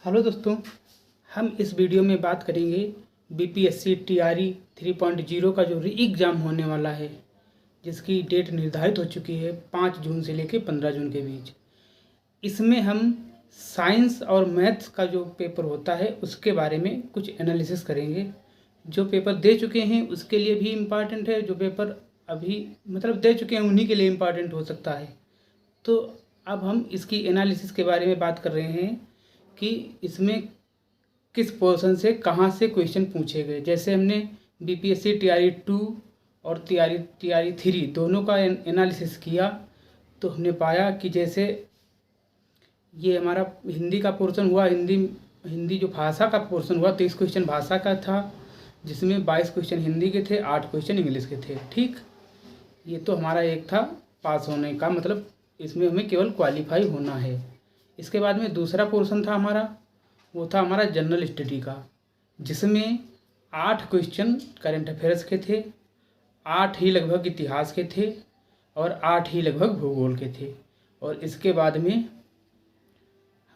Hello दोस्तों, हम इस वीडियो में बात करेंगे बीपीएससी टीआरई 3.0 का जो री एग्ज़ाम होने वाला है, जिसकी डेट निर्धारित हो चुकी है 5 जून से लेकर 15 जून के बीच। इसमें हम साइंस और मैथ्स का जो पेपर होता है उसके बारे में कुछ एनालिसिस करेंगे। जो पेपर दे चुके हैं उसके लिए भी इम्पॉर्टेंट है, जो पेपर अभी दे चुके हैं उन्हीं के लिए इम्पॉर्टेंट हो सकता है। तो अब हम इसकी एनालिसिस के बारे में बात कर रहे हैं कि इसमें किस पोर्शन से कहाँ से क्वेश्चन पूछे गए। जैसे हमने बीपीएससी टीआरई 2 और टीआरई 3 दोनों का एनालिसिस किया, तो हमने पाया कि जैसे ये हमारा हिंदी का पोर्शन हुआ, हिंदी जो भाषा का पोर्शन हुआ, 23 क्वेश्चन भाषा का था, जिसमें 22 क्वेश्चन हिंदी के थे, 8 क्वेश्चन इंग्लिश के थे। ठीक, ये तो हमारा एक था पास होने का, मतलब इसमें हमें केवल क्वालिफाई होना है। इसके बाद में दूसरा पोर्शन था हमारा, वो था हमारा जनरल स्टडी का, जिसमें 8 क्वेश्चन करंट अफेयर्स के थे, 8 ही लगभग इतिहास के थे और 8 ही लगभग भूगोल के थे। और इसके बाद में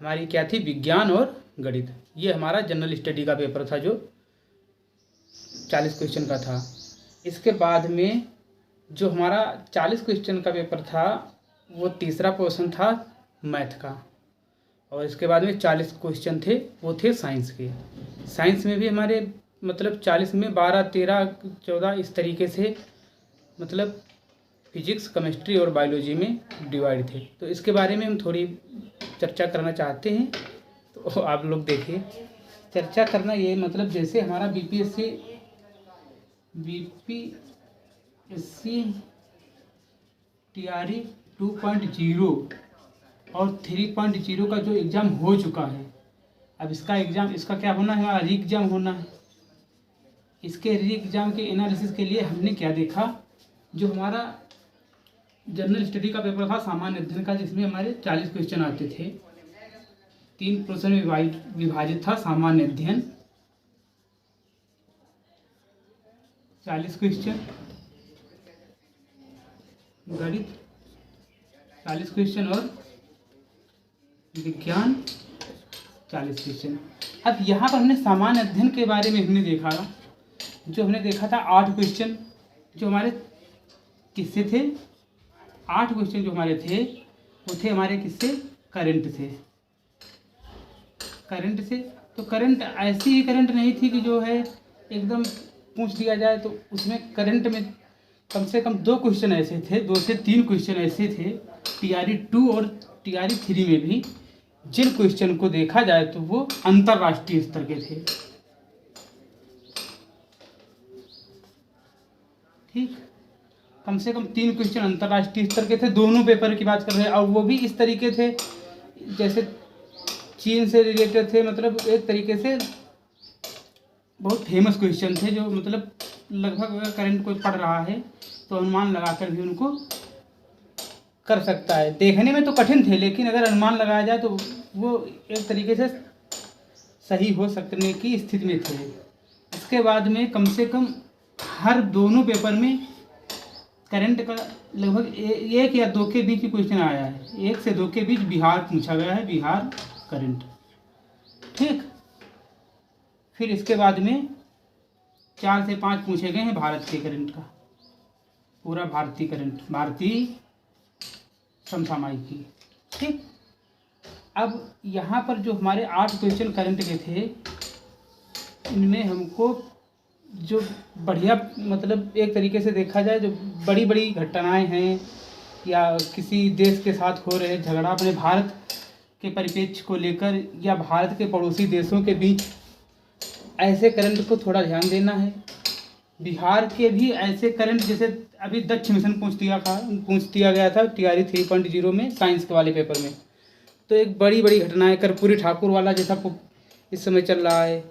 हमारी क्या थी, विज्ञान और गणित। ये हमारा जनरल स्टडी का पेपर था जो 40 क्वेश्चन का था। इसके बाद में जो हमारा 40 क्वेश्चन का पेपर था, वो तीसरा पोर्शन था मैथ का। और इसके बाद में 40 क्वेश्चन थे, वो थे साइंस के। साइंस में भी हमारे 40 में 12, 13, 14 इस तरीके से फिजिक्स, केमिस्ट्री और बायोलॉजी में डिवाइड थे। तो इसके बारे में हम थोड़ी चर्चा करना चाहते हैं, तो आप लोग देखिए। चर्चा करना ये जैसे हमारा बीपीएससी टीआरई 2.0 और 3.0 का जो एग्ज़ाम हो चुका है, अब इसका क्या होना है, हमारा री एग्ज़ाम होना है। इसके री एग्ज़ाम के एनालिसिस के लिए हमने क्या देखा, जो हमारा जनरल स्टडी का पेपर था सामान्य अध्ययन का, जिसमें हमारे 40 क्वेश्चन आते थे, 3 पोर्शन में विभाजित था। सामान्य अध्ययन 40 क्वेश्चन, गणित 40 क्वेश्चन और विज्ञान 40 क्वेश्चन। अब यहाँ पर हमने सामान्य अध्ययन के बारे में हमने देखा था 8 क्वेश्चन जो हमारे किससे थे, 8 क्वेश्चन जो हमारे थे वो थे हमारे किससे, करंट से। तो करंट ऐसी ही करंट नहीं थी कि जो है एकदम पूछ दिया जाए, तो उसमें करंट में कम से कम 2 क्वेश्चन ऐसे थे, 2 से 3 क्वेश्चन ऐसे थे टीआरई 2 और टीआरई 3 में भी, जिन क्वेश्चन को देखा जाए तो वो अंतर्राष्ट्रीय स्तर के थे। ठीक, कम से कम 3 क्वेश्चन अंतर्राष्ट्रीय स्तर के थे, दोनों पेपर की बात कर रहे हैं। और वो भी इस तरीके थे जैसे चीन से रिलेटेड थे, एक तरीके से बहुत फेमस क्वेश्चन थे, जो लगभग अगर करंट कोई पढ़ रहा है तो अनुमान लगाकर भी उनको कर सकता है। देखने में तो कठिन थे, लेकिन अगर अनुमान लगाया जाए तो वो एक तरीके से सही हो सकने की स्थिति में थे। इसके बाद में कम से कम हर दोनों पेपर में करंट का लगभग 1 या 2 के बीच ही क्वेश्चन आया है। 1 से 2 के बीच बिहार पूछा गया है, बिहार करंट। ठीक, फिर इसके बाद में 4 से 5 पूछे गए हैं भारत के करंट का, पूरा भारतीय करंट, भारतीय समसामयिकी। ठीक, अब यहाँ पर जो हमारे 8 क्वेश्चन करंट के थे, इनमें हमको जो बढ़िया एक तरीके से देखा जाए, जो बड़ी बड़ी घटनाएं हैं या किसी देश के साथ हो रहे झगड़ा, अपने भारत के परिप्रेक्ष्य को लेकर या भारत के पड़ोसी देशों के बीच, ऐसे करंट को थोड़ा ध्यान देना है। बिहार के भी ऐसे करंट, जैसे अभी दक्ष मिशन पूछ दिया गया था टीआरई 3.0 में साइंस के वाले पेपर में। तो एक बड़ी बड़ी घटनाएं, कर्पूरी ठाकुर वाला जैसा इस समय चल रहा है,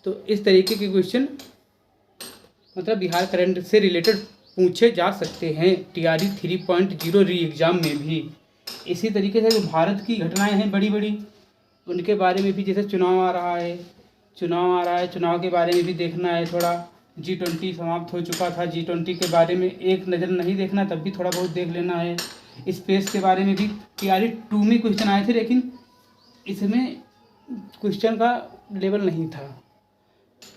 तो इस तरीके के क्वेश्चन बिहार करंट से रिलेटेड पूछे जा सकते हैं टीआरई 3.0 री एग्ज़ाम में भी। इसी तरीके से जो भारत की घटनाएं हैं बड़ी बड़ी, उनके बारे में भी, जैसे चुनाव आ रहा है, चुनाव के बारे में भी देखना है थोड़ा। G20 समाप्त हो चुका था, G20 के बारे में एक नज़र नहीं देखना, तब भी थोड़ा बहुत देख लेना है। स्पेस के बारे में भी टीआरई 2 में क्वेश्चन आए थे, लेकिन इसमें क्वेश्चन का लेवल नहीं था।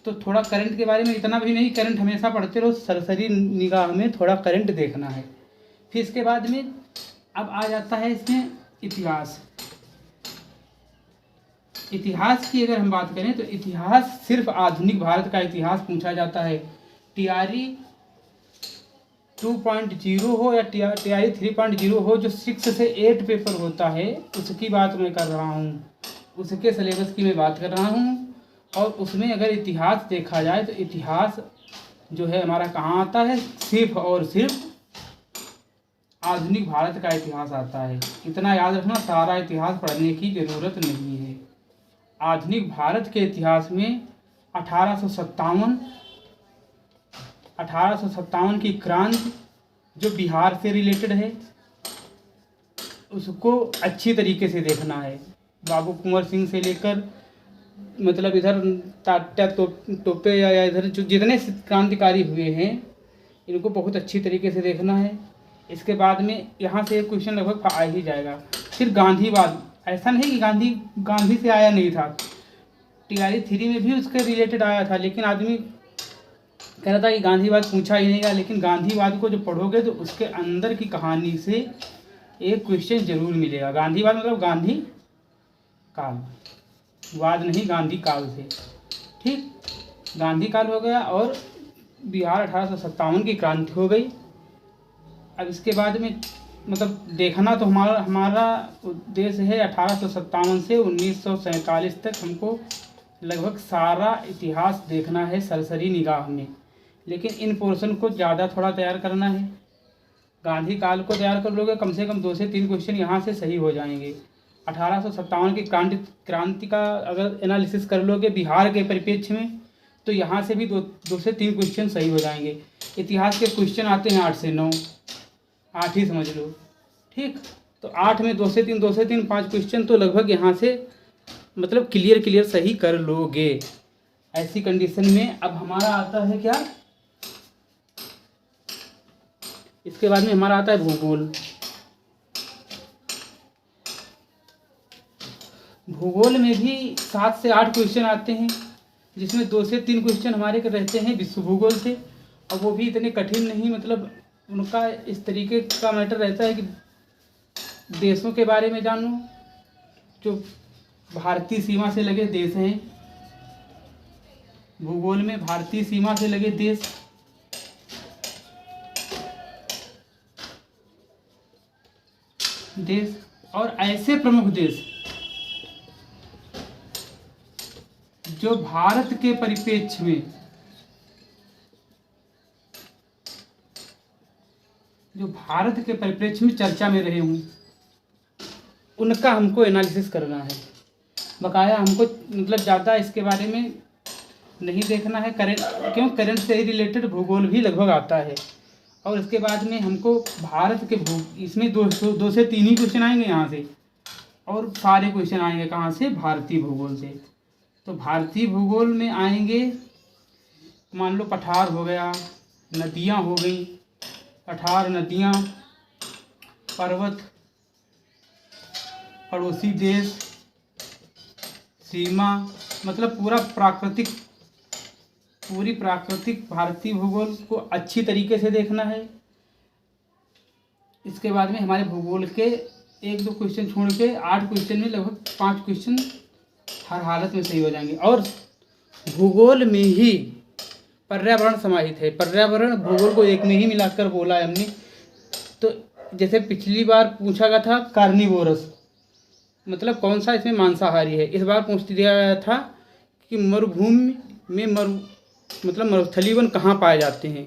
तो थोड़ा करंट के बारे में इतना भी नहीं, करंट हमेशा पढ़ते रहो, सरसरी निगाह में थोड़ा करंट देखना है। फिर इसके बाद में अब आ जाता है इसमें इतिहास। इतिहास की अगर हम बात करें तो इतिहास सिर्फ आधुनिक भारत का इतिहास पूछा जाता है। टीआरई 2.0 हो या टीआरई 3.0 हो, जो 6 से 8 पेपर होता है उसकी बात मैं कर रहा हूँ, उसके सिलेबस की मैं बात कर रहा हूँ। और उसमें अगर इतिहास देखा जाए तो इतिहास जो है हमारा कहाँ आता है, सिर्फ और सिर्फ आधुनिक भारत का इतिहास आता है। इतना याद रखना, सारा इतिहास पढ़ने की ज़रूरत नहीं है। आधुनिक भारत के इतिहास में 1857 की क्रांति जो बिहार से रिलेटेड है उसको अच्छी तरीके से देखना है। बाबू कुंवर सिंह से लेकर मतलब इधर तात्या टोपे या इधर जो जितने क्रांतिकारी हुए हैं इनको बहुत अच्छी तरीके से देखना है। इसके बाद में यहाँ से एक क्वेश्चन लगभग आ ही जाएगा। फिर गांधीवाद, ऐसा नहीं कि गांधी से आया नहीं था, टीआरई 3 में भी उसके रिलेटेड आया था, लेकिन आदमी कह रहा था कि गांधीवाद पूछा ही नहीं गया। लेकिन गांधीवाद को जो पढ़ोगे तो उसके अंदर की कहानी से एक क्वेश्चन जरूर मिलेगा। गांधीवाद मतलब गांधी काल, वाद नहीं, गांधी काल से, ठीक। गांधी काल हो गया और बिहार 1857 की क्रांति हो गई। अब इसके बाद में मतलब देखना तो हमारा उद्देश्य है 1857 से 1947 तक हमको लगभग सारा इतिहास देखना है सरसरी निगाह में। लेकिन इन पोर्शन को ज़्यादा थोड़ा तैयार करना है। गांधी काल को तैयार कर लोगे कम से कम 2 से 3 क्वेश्चन यहाँ से सही हो जाएंगे। 1857 की क्रांति का अगर एनालिसिस कर लोगे बिहार के परिप्रेक्ष्य में तो यहाँ से भी 2 से 3 क्वेश्चन सही हो जाएंगे। इतिहास के क्वेश्चन आते हैं 8 से 9, 8 ही समझ लो, ठीक। तो 8 में 2 से 3 5 क्वेश्चन तो लगभग यहाँ से मतलब क्लियर सही कर लोगे। ऐसी कंडीशन में अब हमारा आता है क्या, इसके बाद में हमारा आता है भूगोल। भूगोल में भी 7 से 8 क्वेश्चन आते हैं, जिसमें 2 से 3 क्वेश्चन हमारे रहते हैं विश्व भूगोल से, और वो भी इतने कठिन नहीं, मतलब उनका इस तरीके का मैटर रहता है कि देशों के बारे में जानो, जो भारतीय सीमा से लगे देश हैं। भूगोल में भारतीय सीमा से लगे देश और ऐसे प्रमुख देश जो भारत के परिप्रेक्ष्य में चर्चा में रहे हों, उनका हमको एनालिसिस करना है। बकाया हमको मतलब ज़्यादा इसके बारे में नहीं देखना है, करंट से ही रिलेटेड भूगोल भी लगभग आता है। और इसके बाद में हमको भारत के इसमें 2 से 3 ही क्वेश्चन आएंगे यहाँ से, और सारे क्वेश्चन आएंगे कहाँ से, भारतीय भूगोल से। तो भारतीय भूगोल में आएंगे, मान लो पठार हो गया, नदियाँ हो गई, पठार, नदियाँ, पर्वत, पड़ोसी देश, सीमा, मतलब पूरी प्राकृतिक भारतीय भूगोल को अच्छी तरीके से देखना है। इसके बाद में हमारे भूगोल के 1-2 क्वेश्चन छोड़ के 8 क्वेश्चन में लगभग 5 क्वेश्चन हर हालत में सही हो जाएंगे। और भूगोल में ही पर्यावरण समाहित है। पर्यावरण भूगोल को एक में ही मिलाकर बोला है हमने। तो जैसे पिछली बार पूछा गया था कार्निवोरस, मतलब कौन सा इसमें मांसाहारी है। इस बार पूछ दिया गया था कि मरुभूमि में मरुस्थलीय वन कहाँ पाए जाते हैं।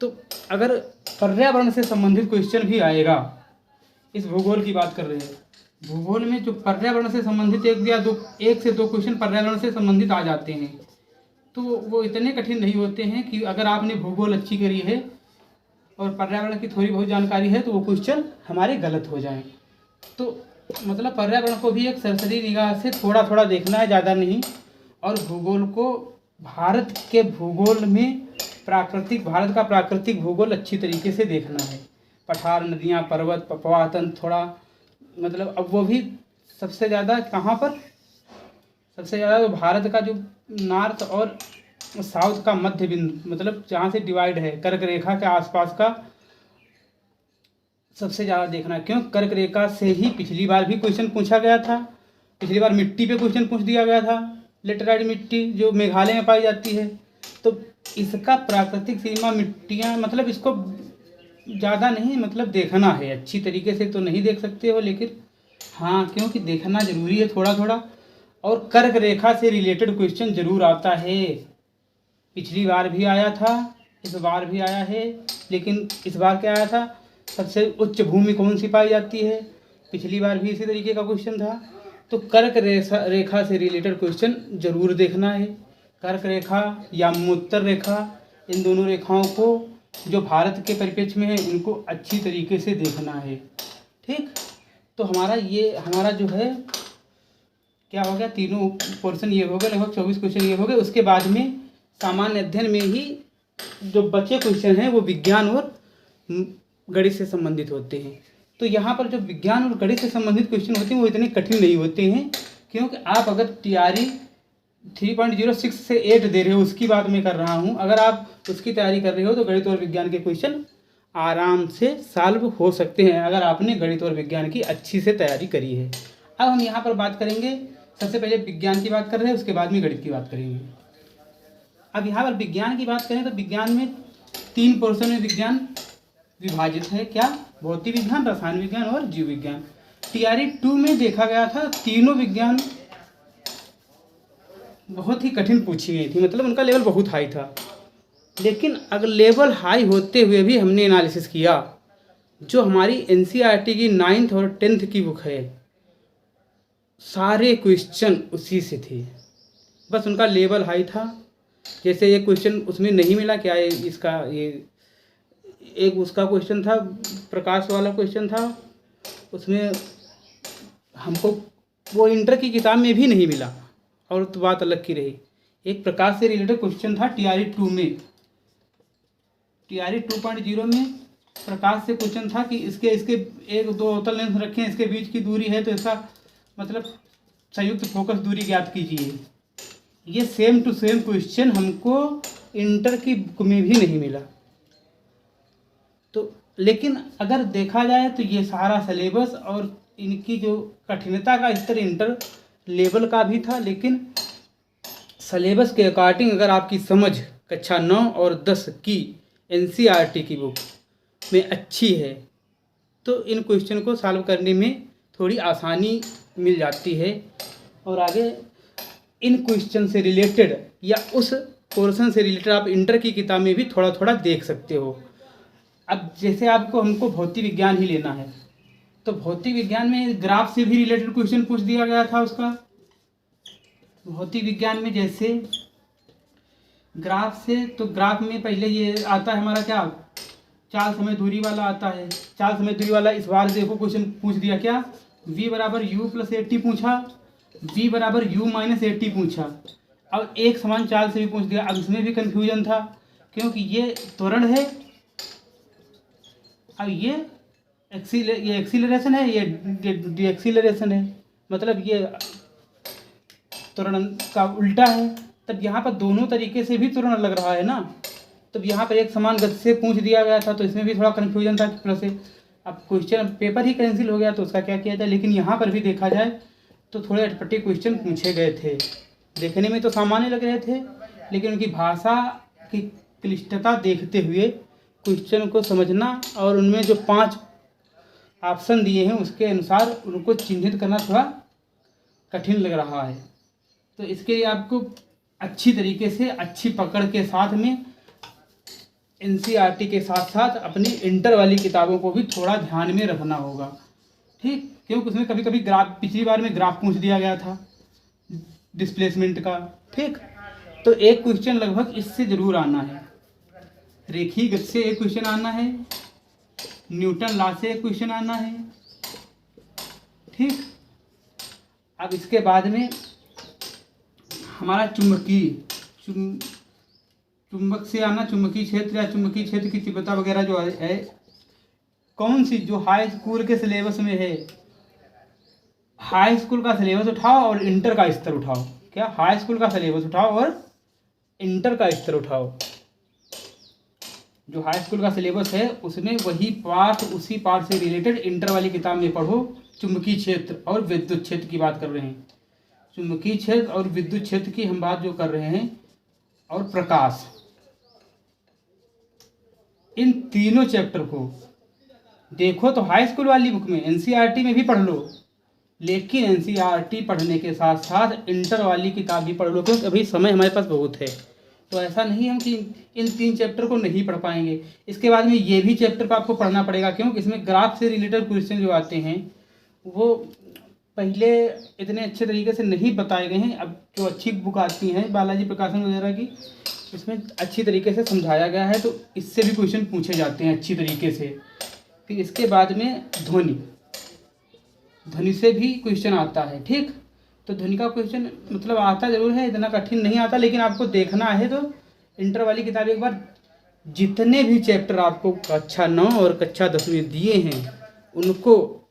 तो अगर पर्यावरण से संबंधित क्वेश्चन भी आएगा, इस भूगोल की बात कर रहे हैं, भूगोल में जो पर्यावरण से संबंधित 1 से 2 क्वेश्चन पर्यावरण से संबंधित आ जाते हैं, तो वो इतने कठिन नहीं होते हैं कि अगर आपने भूगोल अच्छी करी है और पर्यावरण की थोड़ी बहुत जानकारी है तो वो क्वेश्चन हमारे गलत हो जाएं। तो मतलब पर्यावरण को भी एक सरसरी निगाह से थोड़ा थोड़ा देखना है, ज़्यादा नहीं। और भूगोल को भारत के भूगोल में भारत का प्राकृतिक भूगोल अच्छी तरीके से देखना है। पठार, नदियाँ, पर्वत, पवातन थोड़ा मतलब, अब वो भी सबसे ज़्यादा कहाँ पर, सबसे ज़्यादा तो भारत का जो नॉर्थ और साउथ का मध्य बिंदु, मतलब जहाँ से डिवाइड है कर्क रेखा के आसपास का सबसे ज़्यादा देखना है। क्यों? कर्क रेखा से ही पिछली बार भी क्वेश्चन पूछा गया था। पिछली बार मिट्टी पे क्वेश्चन पूछ दिया गया था, लेटेराइट मिट्टी जो मेघालय में पाई जाती है। तो इसका प्राकृतिक सीमा मिट्टियाँ, मतलब इसको ज़्यादा नहीं, मतलब देखना है अच्छी तरीके से। तो नहीं देख सकते हो, लेकिन हाँ, क्योंकि देखना ज़रूरी है थोड़ा थोड़ा। और कर्क रेखा से रिलेटेड क्वेश्चन ज़रूर आता है। पिछली बार भी आया था, इस बार भी आया है। लेकिन इस बार क्या आया था? सबसे उच्च भूमि कौन सी पाई जाती है? पिछली बार भी इसी तरीके का क्वेश्चन था। तो कर्क रेखा से रिलेटेड क्वेश्चन जरूर देखना है। कर्क रेखा या मूत्तर रेखा, इन दोनों रेखाओं को जो भारत के परिप्रेक्ष्य में है, इनको अच्छी तरीके से देखना है। ठीक, तो हमारा जो है क्या हो गया, तीनों पोर्शन ये हो गए, लगभग 24 क्वेश्चन ये हो गए। उसके बाद में सामान्य अध्ययन में ही जो बचे क्वेश्चन हैं वो विज्ञान और गणित से संबंधित होते हैं। तो यहाँ पर जो विज्ञान और गणित से संबंधित क्वेश्चन होते हैं वो इतने कठिन नहीं होते हैं, क्योंकि आप अगर तैयारी 3.06 से 8 दे रहे हो, उसकी बात मैं कर रहा हूँ। अगर आप उसकी तैयारी कर रहे हो तो गणित और विज्ञान के क्वेश्चन आराम से सॉल्व हो सकते हैं, अगर आपने गणित और विज्ञान की अच्छी से तैयारी करी है। अब हम यहाँ पर बात करेंगे, सबसे पहले विज्ञान की बात कर रहे हैं, उसके बाद में गणित की बात करेंगे। अब यहाँ पर विज्ञान की बात करें तो विज्ञान में 3 पोर्शन में विज्ञान विभाजित है। क्या? भौतिक विज्ञान, रसायन विज्ञान और जीव विज्ञान। टीआरई 2 में देखा गया था तीनों विज्ञान बहुत ही कठिन पूछी गई थी, मतलब उनका लेवल बहुत हाई था। लेकिन अगर लेवल हाई होते हुए भी हमने एनालिसिस किया, जो हमारी एनसीईआरटी की 9th और 10th की बुक है, सारे क्वेश्चन उसी से थे, बस उनका लेवल हाई था। जैसे ये क्वेश्चन उसमें नहीं मिला क्या, इसका ये एक उसका क्वेश्चन था, प्रकाश वाला क्वेश्चन था, उसमें हमको वो इंटर की किताब में भी नहीं मिला, और तो बात अलग की रही। एक प्रकाश से रिलेटेड क्वेश्चन था टीआरई 2 में, टीआरई 2.0 में प्रकाश से क्वेश्चन था कि इसके एक दो अवतल लेंस रखें, इसके बीच की दूरी है तो इसका मतलब संयुक्त फोकस दूरी ज्ञात कीजिए। ये सेम टू सेम क्वेश्चन हमको इंटर की बुक में भी नहीं मिला। तो लेकिन अगर देखा जाए तो ये सारा सिलेबस और इनकी जो कठिनता का स्तर इंटर लेवल का भी था, लेकिन सिलेबस के अकॉर्डिंग अगर आपकी समझ कक्षा 9 और 10 की एनसीईआरटी की बुक में अच्छी है तो इन क्वेश्चन को सॉल्व करने में थोड़ी आसानी मिल जाती है। और आगे इन क्वेश्चन से रिलेटेड या उस पोर्शन से रिलेटेड आप इंटर की किताब में भी थोड़ा थोड़ा देख सकते हो। अब जैसे हमको भौतिक विज्ञान ही लेना है, तो भौतिक विज्ञान में ग्राफ से भी रिलेटेड क्वेश्चन पूछ दिया गया था उसका। भौतिक विज्ञान में जैसे ग्राफ से, तो ग्राफ में पहले ये आता है हमारा क्या, चाल समय दूरी वाला आता है। चाल समय दूरी वाला इस बार देखो क्वेश्चन पूछ दिया क्या, v बराबर u प्लस 80 पूछा, v बराबर u माइनस 80 पूछा। अब एक समान चाल से भी पूछ दिया। अब इसमें भी कन्फ्यूजन था, क्योंकि ये त्वरण है, अब ये एक्सीलरेशन है, ये डिएक्सीलरेशन है, मतलब ये त्वरण का उल्टा है। तब यहाँ पर दोनों तरीके से भी त्वरण लग रहा है ना। तब यहाँ पर एक समान गति से पूछ दिया गया था, तो इसमें भी थोड़ा कन्फ्यूजन था प्लस से। अब क्वेश्चन पेपर ही कैंसिल हो गया तो उसका क्या किया जाए। लेकिन यहाँ पर भी देखा जाए तो थोड़े अटपटे क्वेश्चन पूछे गए थे, देखने में तो सामान्य लग रहे थे, लेकिन उनकी भाषा की क्लिष्टता देखते हुए क्वेश्चन को समझना और उनमें जो 5 ऑप्शन दिए हैं उसके अनुसार उनको चिन्हित करना थोड़ा कठिन लग रहा है। तो इसके लिए आपको अच्छी तरीके से, अच्छी पकड़ के साथ में एनसीईआरटी के साथ साथ अपनी इंटर वाली किताबों को भी थोड़ा ध्यान में रखना होगा। ठीक, क्योंकि उसमें कभी कभी ग्राफ, पिछली बार में ग्राफ पूछ दिया गया था डिस्प्लेसमेंट का। ठीक, तो एक क्वेश्चन लगभग इससे ज़रूर आना है, रेखीय गति से एक क्वेश्चन आना है, न्यूटन लॉ से एक क्वेश्चन आना है। ठीक, अब इसके बाद में हमारा चुंबक से आना, चुंबकीय क्षेत्र या चुंबकीय क्षेत्र की तीव्रता वगैरह जो है, कौन सी जो हाई स्कूल के सिलेबस में है, हाई स्कूल का सिलेबस उठाओ और इंटर का स्तर उठाओ। क्या, हाई स्कूल का सिलेबस उठाओ और इंटर का स्तर उठाओ। जो हाई स्कूल का सिलेबस है उसमें वही पाठ, उसी पाठ से रिलेटेड इंटर वाली किताब में पढ़ो। चुंबकीय क्षेत्र और विद्युत क्षेत्र की बात कर रहे हैं, चुंबकीय क्षेत्र और विद्युत क्षेत्र की हम बात जो कर रहे हैं, और प्रकाश, इन तीनों चैप्टर को देखो तो हाई स्कूल वाली बुक में एनसीईआरटी में भी पढ़ लो, लेकिन एनसीईआरटी पढ़ने के साथ साथ इंटर वाली किताब भी पढ़ लो, क्योंकि अभी समय हमारे पास बहुत है। तो ऐसा नहीं हम कि इन 3 चैप्टर को नहीं पढ़ पाएंगे। इसके बाद में ये भी चैप्टर को आपको पढ़ना पड़ेगा, क्योंकि इसमें ग्राफ से रिलेटेड क्वेश्चन जो आते हैं वो पहले इतने अच्छे तरीके से नहीं बताए गए हैं। अब जो अच्छी बुक आती हैं बालाजी प्रकाशन वगैरह की, इसमें अच्छी तरीके से समझाया गया है, तो इससे भी क्वेश्चन पूछे जाते हैं अच्छी तरीके से। फिर इसके बाद में ध्वनि से भी क्वेश्चन आता है। ठीक, तो ध्वनि का क्वेश्चन मतलब आता ज़रूर है, इतना कठिन नहीं आता, लेकिन आपको देखना है तो इंटर वाली किताब एक बार, जितने भी चैप्टर आपको कक्षा 9 और कक्षा 10 में दिए हैं उनको,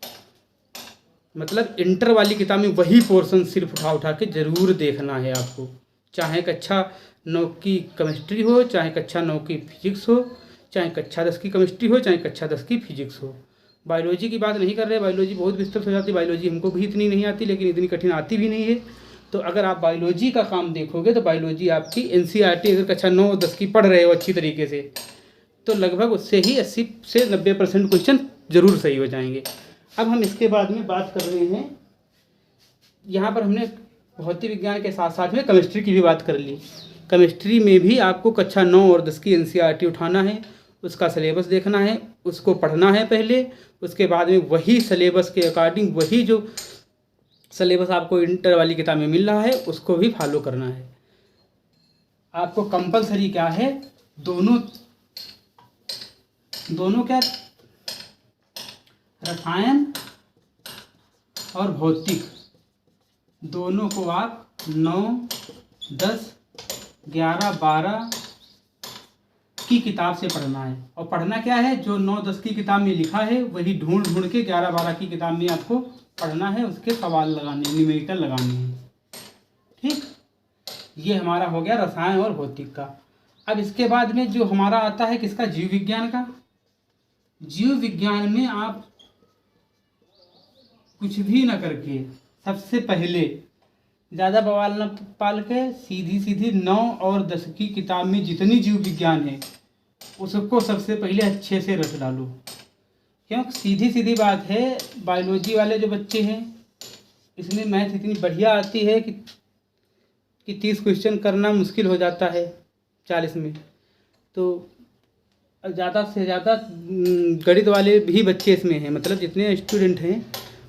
मतलब इंटर वाली किताब में वही पोर्शन सिर्फ उठा के ज़रूर देखना है आपको। चाहे कक्षा 9 की केमिस्ट्री हो, चाहे कक्षा 9 की फिजिक्स हो, चाहे कक्षा 10 की केमिस्ट्री हो, चाहे कक्षा 10 की फिजिक्स हो। बायोलॉजी की बात नहीं कर रहे, बायोलॉजी बहुत विस्तृत हो जाती है, बायोलॉजी हमको भी इतनी नहीं आती, लेकिन इतनी कठिन आती भी नहीं है। तो अगर आप बायोलॉजी का काम देखोगे तो बायोलॉजी आपकी एनसीईआरटी अगर कक्षा 9 और 10 की पढ़ रहे हो अच्छी तरीके से, तो लगभग उससे ही 80 से 90% क्वेश्चन ज़रूर सही हो जाएंगे। अब हम इसके बाद में बात कर रहे हैं, यहाँ पर हमने भौतिक विज्ञान के साथ साथ में केमिस्ट्री की भी बात कर ली। केमिस्ट्री में भी आपको कक्षा 9 और 10 की एनसीईआरटी उठाना है, उसका सिलेबस देखना है, उसको पढ़ना है पहले, उसके बाद में वही सिलेबस के अकॉर्डिंग वही जो सिलेबस आपको इंटर वाली किताब में मिल रहा है उसको भी फॉलो करना है। आपको कंपलसरी क्या है, दोनों क्या, रसायन और भौतिक, दोनों को आप 9, 10, 11, 12 की किताब से पढ़ना है। और पढ़ना क्या है, जो 9, 10 की किताब में लिखा है वही ढूंढ के 11, 12 की किताब में आपको पढ़ना है, उसके सवाल लगाने, न्यूमेरिकल लगाने हैं। ठीक, ये हमारा हो गया रसायन और भौतिक का। अब इसके बाद में जो हमारा आता है किसका, जीव विज्ञान का। जीव विज्ञान में आप कुछ भी न करके, सबसे पहले ज़्यादा बवाल न पाल के सीधी 9 और 10 की किताब में जितनी जीव विज्ञान है उसको सबसे पहले अच्छे से रट डालो। क्योंकि सीधी बात है, बायोलॉजी वाले जो बच्चे हैं इसमें मैथ इतनी बढ़िया आती है कि 30 क्वेश्चन करना मुश्किल हो जाता है 40 में। तो ज़्यादा से ज़्यादा गणित वाले भी बच्चे इसमें हैं, मतलब जितने स्टूडेंट हैं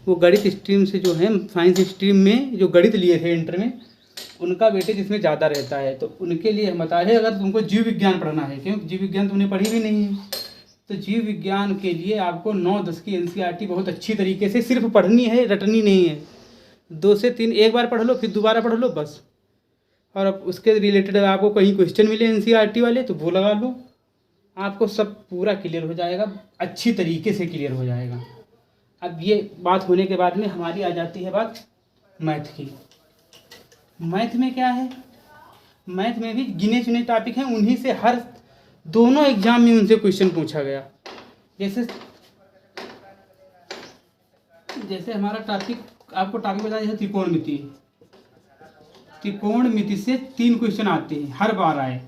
वो गणित स्ट्रीम से जो है, साइंस स्ट्रीम में जो गणित लिए थे इंटर में, उनका वेटेज इसमें ज़्यादा रहता है। तो उनके लिए हम बता रहे हैं, अगर तुमको जीव विज्ञान पढ़ना है, क्योंकि जीव विज्ञान तुमने पढ़ी भी नहीं है, तो जीव विज्ञान के लिए आपको 9, 10 की एनसीईआरटी बहुत अच्छी तरीके से सिर्फ पढ़नी है, रटनी नहीं है। 2 से 3 एक बार पढ़ लो, फिर दोबारा पढ़ लो बस। और अब उसके रिलेटेड आपको कहीं क्वेश्चन मिले एनसीईआरटी वाले तो वो लगा लो, आपको सब पूरा क्लियर हो जाएगा, अच्छी तरीके से क्लियर हो जाएगा। अब ये बात होने के बाद में हमारी आ जाती है बात मैथ की। मैथ में क्या है, मैथ में भी गिने चुने टॉपिक हैं, उन्हीं से हर दोनों एग्जाम में उनसे क्वेश्चन पूछा गया। जैसे हमारा टॉपिक, आपको टॉपिक बताया जैसे त्रिकोणमिति। त्रिकोणमिति से 3 क्वेश्चन आते हैं, हर बार आए।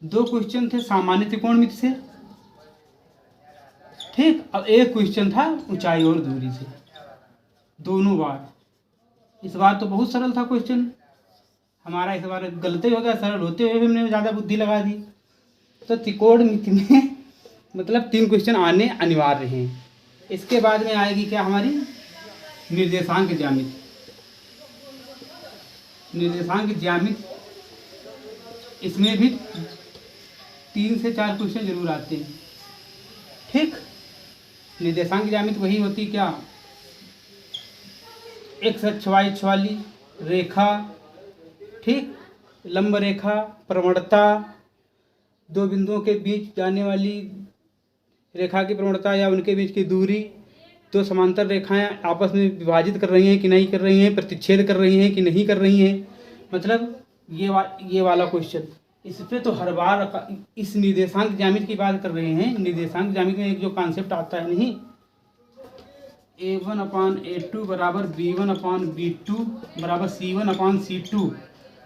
2 क्वेश्चन थे सामान्य त्रिकोणमिति से, ठीक, अब 1 क्वेश्चन था ऊंचाई और दूरी से, दोनों बार। इस बार तो बहुत सरल था क्वेश्चन हमारा, इस बार गलती हो गया, सरल होते हुए भी हमने ज़्यादा बुद्धि लगा दी। तो त्रिकोणमिति में मतलब 3 क्वेश्चन आने अनिवार्य हैं। इसके बाद में आएगी क्या, हमारी निर्देशांक ज्यामिति। निर्देशांक ज्यामिति, इसमें भी 3 से 4 क्वेश्चन जरूर आते हैं। ठीक, निर्देशांक ज्यामिति वही होती क्या, एक्स अक्ष वाई अक्ष वाली रेखा, ठीक, लंब रेखा, प्रवणता, 2 बिंदुओं के बीच जाने वाली रेखा की प्रवणता या उनके बीच की दूरी, 2 समांतर रेखाएं आपस में विभाजित कर रही हैं कि नहीं कर रही हैं, प्रतिच्छेद कर रही हैं कि नहीं कर रही हैं, मतलब ये वाला क्वेश्चन, इस पे तो हर बार इस निर्देशांक ज्यामिति की बात कर रहे हैं। निर्देशांक ज्यामिति में एक जो कॉन्सेप्ट आता है नहीं, A1/A2 बराबर B1/B2 बराबर C1/C2।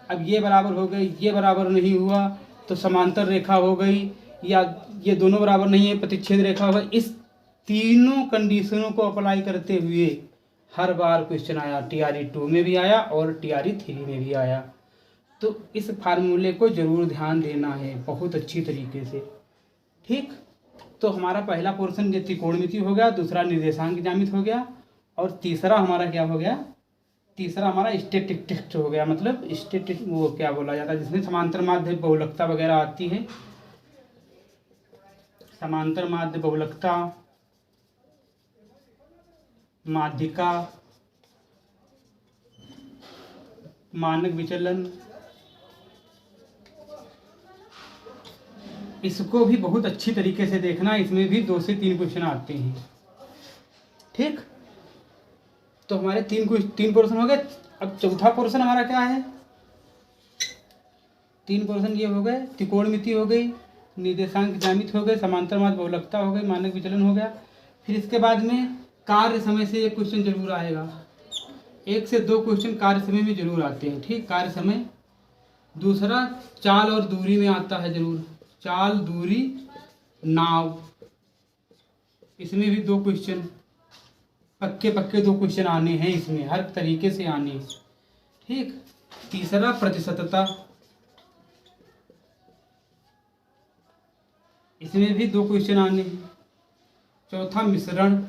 अब ये बराबर हो गई, ये बराबर नहीं हुआ तो समांतर रेखा हो गई, या ये दोनों बराबर नहीं है प्रतिच्छेद रेखा होगा। इस तीनों कंडीशनों को अप्लाई करते हुए हर बार क्वेश्चन आया, TRE 2 में भी आया और TRE 3 में भी आया। तो इस फार्मूले को ज़रूर ध्यान देना है बहुत अच्छी तरीके से, ठीक। तो हमारा पहला पोर्शन ये त्रिकोणमिति हो गया, दूसरा निर्देशांक ज्यामिति हो गया, और तीसरा हमारा क्या हो गया, तीसरा हमारा स्टैटिस्टिक्स हो गया। मतलब वो क्या बोला जाता है जिसमें समांतर माध्य बहुलकता वगैरह आती है, समांतर माध्य बहुलकता, माध्यिका, मानक विचलन, इसको भी बहुत अच्छी तरीके से देखना। इसमें भी 2 से 3 क्वेश्चन आते हैं, ठीक। तो हमारे तीन पोर्शन हो गए। अब चौथा पोर्शन हमारा क्या है, 3 पोर्शन ये हो गए, त्रिकोणमिति हो गई, निर्देशांक ज्यामिति हो गए, समांतर माध्य बहुलकता हो गई, मानक विचलन हो गया। फिर इसके बाद में कार्य समय से एक क्वेश्चन जरूर आएगा, 1 से 2 क्वेश्चन कार्य समय में जरूर आते हैं, ठीक। कार्य समय, दूसरा चाल और दूरी में आता है जरूर, चाल, दूरी, नाव, इसमें भी 2 क्वेश्चन पक्के 2 क्वेश्चन आने हैं, इसमें हर तरीके से आने हैं, ठीक। तीसरा प्रतिशतता, इसमें भी 2 क्वेश्चन आने हैं। चौथा मिश्रण,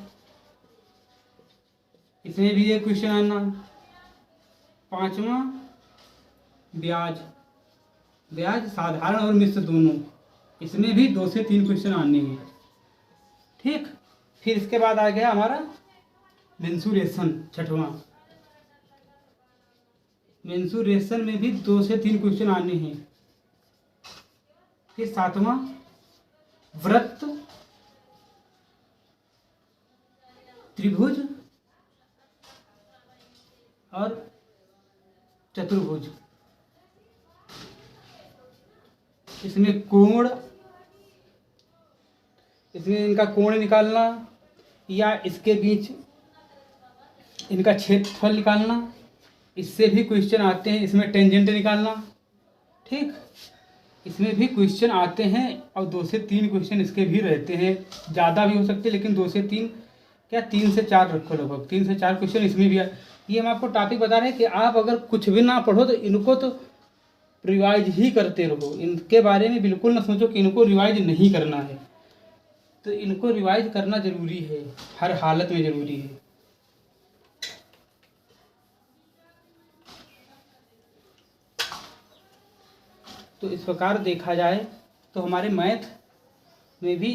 इसमें भी एक क्वेश्चन आना। पांचवा ब्याज साधारण और मिश्र दोनों, इसमें भी 2 से 3 क्वेश्चन आने हैं, ठीक। फिर इसके बाद आ गया हमारा मेंसुरेशन, छठवां। मेंसुरेशन में भी 2 से 3 क्वेश्चन आने हैं। फिर सातवां वृत्त, त्रिभुज और चतुर्भुज, इसमें कोण, इसमें इनका कोण निकालना या इसके बीच इनका क्षेत्रफल निकालना, इससे भी क्वेश्चन आते हैं। इसमें टेंजेंट निकालना, ठीक, इसमें भी क्वेश्चन आते हैं। और 2 से 3 क्वेश्चन इसके भी रहते हैं, ज़्यादा भी हो सकते हैं लेकिन 2 से 3 क्या 3 से 4 रखो, लगभग 3 से 4 क्वेश्चन इसमें भी है। ये हम आपको टॉपिक बता रहे हैं कि आप अगर कुछ भी ना पढ़ो तो इनको तो रिवाइज ही करते रहो, इनके बारे में बिल्कुल ना सोचो कि इनको रिवाइज नहीं करना है। तो इनको रिवाइज करना ज़रूरी है, हर हालत में ज़रूरी है। तो इस प्रकार देखा जाए तो हमारे मैथ में भी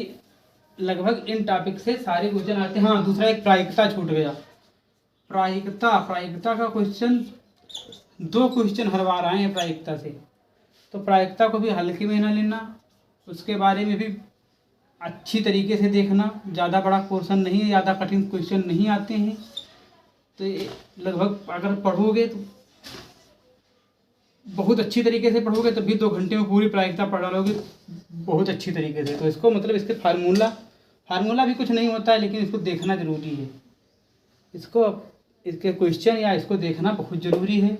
लगभग इन टॉपिक से सारे क्वेश्चन आते हैं। हाँ, दूसरा एक प्रायिकता छूट गया। प्रायिकता का क्वेश्चन 2 क्वेश्चन हर बार आए हैं प्रायिकता से, तो प्रायिकता को भी हल्के में ना लेना, उसके बारे में भी अच्छी तरीके से देखना। ज़्यादा बड़ा पोर्शन नहीं है, ज़्यादा कठिन क्वेश्चन नहीं आते हैं। तो लगभग अगर पढ़ोगे तो बहुत अच्छी तरीके से पढ़ोगे तब भी 2 घंटे में पूरी प्रायिकता पढ़ लोगे बहुत अच्छी तरीके से। तो इसको मतलब इसके फार्मूला भी कुछ नहीं होता है, लेकिन इसको देखना ज़रूरी है। इसके क्वेश्चन या इसको देखना बहुत ज़रूरी है,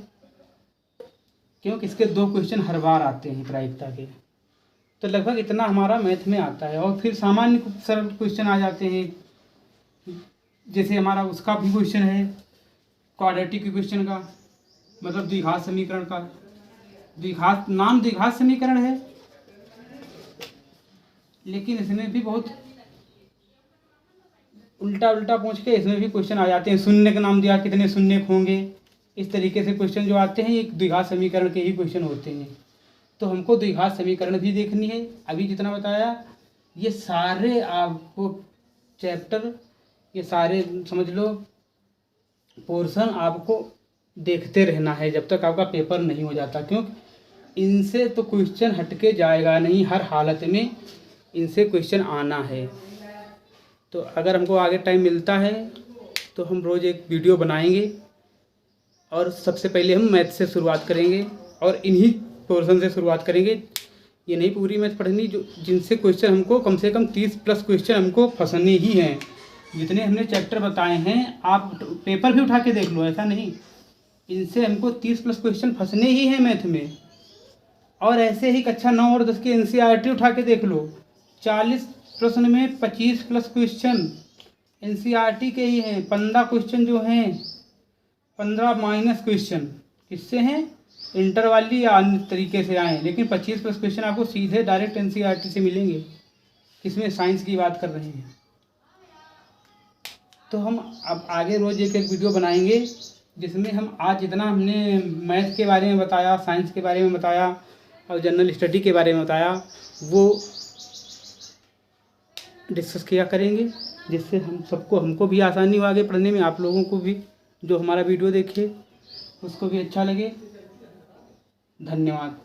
क्योंकि इसके 2 क्वेश्चन हर बार आते हैं प्रायिकता के। तो लगभग इतना हमारा मैथ में आता है। और फिर सामान्य सरल क्वेश्चन आ जाते हैं, जैसे हमारा उसका भी क्वेश्चन है क्वाड्रेटिक क्वेश्चन का, मतलब द्विघात समीकरण का। द्विघात समीकरण है, लेकिन इसमें भी बहुत उल्टा पूछ के इसमें भी क्वेश्चन आ जाते हैं। शून्य का नाम दिया, कितने शून्य होंगे, इस तरीके से क्वेश्चन जो आते हैं ये द्विघात समीकरण के ही क्वेश्चन होते हैं। तो हमको द्विघात समीकरण भी देखनी है। अभी जितना बताया ये सारे आपको चैप्टर, ये सारे समझ लो पोर्शन आपको देखते रहना है जब तक आपका पेपर नहीं हो जाता, क्योंकि इनसे तो क्वेश्चन हटके जाएगा नहीं, हर हालत में इनसे क्वेश्चन आना है। तो अगर हमको आगे टाइम मिलता है तो हम रोज़ एक वीडियो बनाएंगे और सबसे पहले हम मैथ से शुरुआत करेंगे और इन्हीं पोर्शन से शुरुआत करेंगे। ये नहीं पूरी मैथ पढ़नी जो जिनसे क्वेश्चन हमको कम से कम 30+ क्वेश्चन हमको फंसने ही हैं। जितने हमने चैप्टर बताए हैं आप पेपर भी उठा के देख लो, ऐसा नहीं, इनसे हमको 30+ क्वेश्चन फंसने ही हैं मैथ में। और ऐसे ही कक्षा 9 और 10 के NCERT उठा के देख लो, 40 प्रश्न में 25+ क्वेश्चन NCERT के ही हैं। 15 क्वेश्चन जो हैं 15 माइनस क्वेश्चन किससे हैं, इंटर वाली या अन्य तरीके से आए, लेकिन 25+ क्वेश्चन आपको सीधे डायरेक्ट NCERT से मिलेंगे। किसमें, साइंस की बात कर रहे हैं। तो हम अब आगे रोज़ एक वीडियो बनाएंगे जिसमें हम आज जितना हमने मैथ के बारे में बताया, साइंस के बारे में बताया और जनरल स्टडी के बारे में बताया वो डिस्कस किया करेंगे, जिससे हमको भी आसानी हो आगे पढ़ने में, आप लोगों को भी जो हमारा वीडियो देखे उसको भी अच्छा लगे। धन्यवाद।